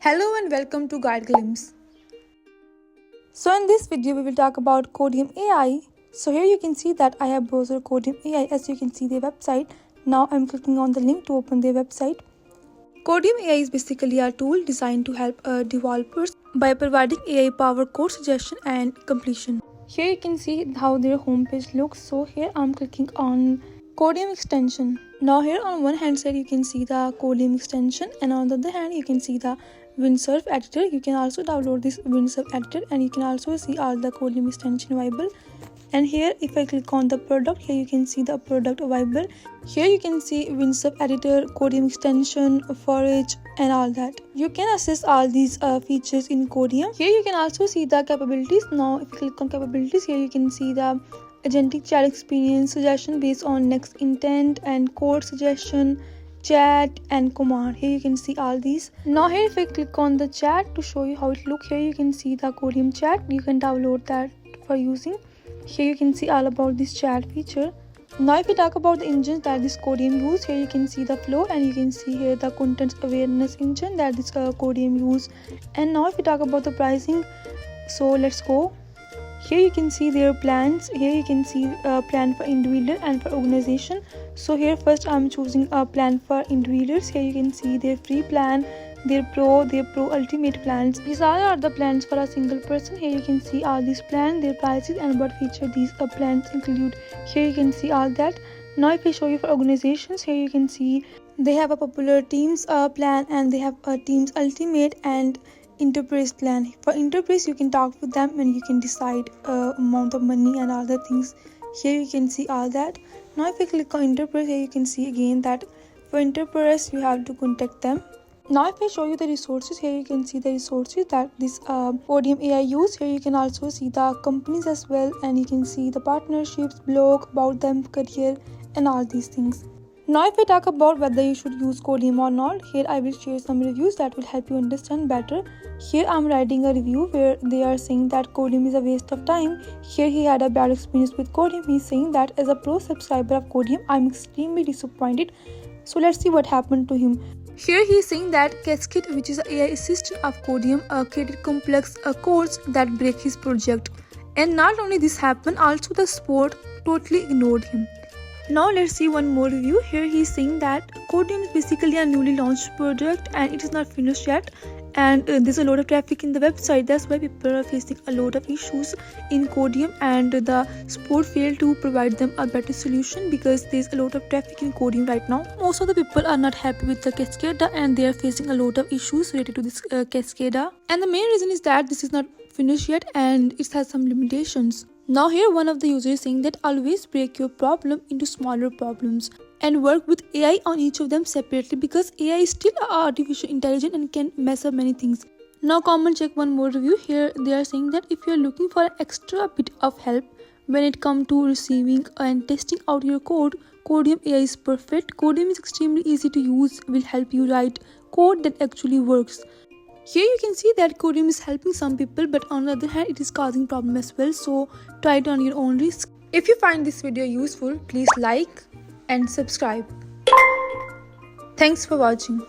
Hello and welcome to Guide Glimpse. So in this video we will talk about Codium AI. So here you can see that I have browser Codium AI. As you can see their website. Now I'm clicking on the link to open their website. Codium AI is basically a tool designed to help developers by providing AI powered code suggestion and completion. Here you can see how their homepage looks. So here I'm clicking on Codium extension. Now here on one hand side you can see the Codium extension, and on the other hand you can see the Windsurf editor. You can also download this Windsurf editor and you can also see all the Codium extension available. And here if I click on the product, here you can see the product available. Here you can see Windsurf editor, Codium extension, forage and all that. You can access all these features in Codium. Here you can also see the capabilities. Now if you click on capabilities, here you can see the agentic chat experience, suggestion based on next intent, and code suggestion, chat and command. Here you can see all these. Now here if I click on the chat to show you how it looks, here you can see the Codium chat. You can download that for using. Here you can see all about this chat feature. Now if we talk about the engines that this Codium use, here you can see the flow, and you can see here the content awareness engine that this Codium use. And now if we talk about the pricing, so let's go. Here you can see their plans. Here you can see a plan for individual and for organization. So here first I'm choosing a plan for individuals. Here you can see their free plan, their pro ultimate plans. These all are the plans for a single person. Here you can see all these plans, their prices and what feature these plans include. Here you can see all that. Now if I show you for organizations, here you can see they have a popular teams plan, and they have a teams ultimate and enterprise plan. For enterprise you can talk with them and you can decide amount of money and other things. Here you can see all that. Now if I click on enterprise, here you can see again that for enterprise you have to contact them. Now if I show you the resources, here you can see the resources that this Codium AI use. Here you can also see the companies as well, and you can see the partnerships, blog, about them, career and all these things. Now if I talk about whether you should use Codium or not, here I will share some reviews that will help you understand better. Here I'm writing a review where they are saying that Codium is a waste of time. Here he had a bad experience with Codium. He's saying that as a pro subscriber of Codium, I'm extremely disappointed. So let's see what happened to him. Here he is saying that Cascade, which is an AI assistant of Codium, created complex codes that break his project. And not only this happened, also the support totally ignored him. Now let's see one more review. Here he is saying that Codium is basically a newly launched project and it is not finished yet, and there's a lot of traffic in the website. That's why people are facing a lot of issues in Codium, and the support failed to provide them a better solution because there's a lot of traffic in Codium right now. Most of the people are not happy with the Cascada and they are facing a lot of issues related to this Cascada, and the main reason is that this is not finished yet and it has some limitations. Now here one of the users is saying that always break your problem into smaller problems and work with AI on each of them separately, because AI is still artificial intelligence and can mess up many things. Now come and check one more review. Here they are saying that if you are looking for an extra bit of help when it comes to receiving and testing out your code, Codium AI is perfect. Codium is extremely easy to use, will help you write code that actually works. Here you can see that Codium is helping some people, but on the other hand it is causing problem as well, so try it on your own risk. If you find this video useful, please like and subscribe. Thanks for watching.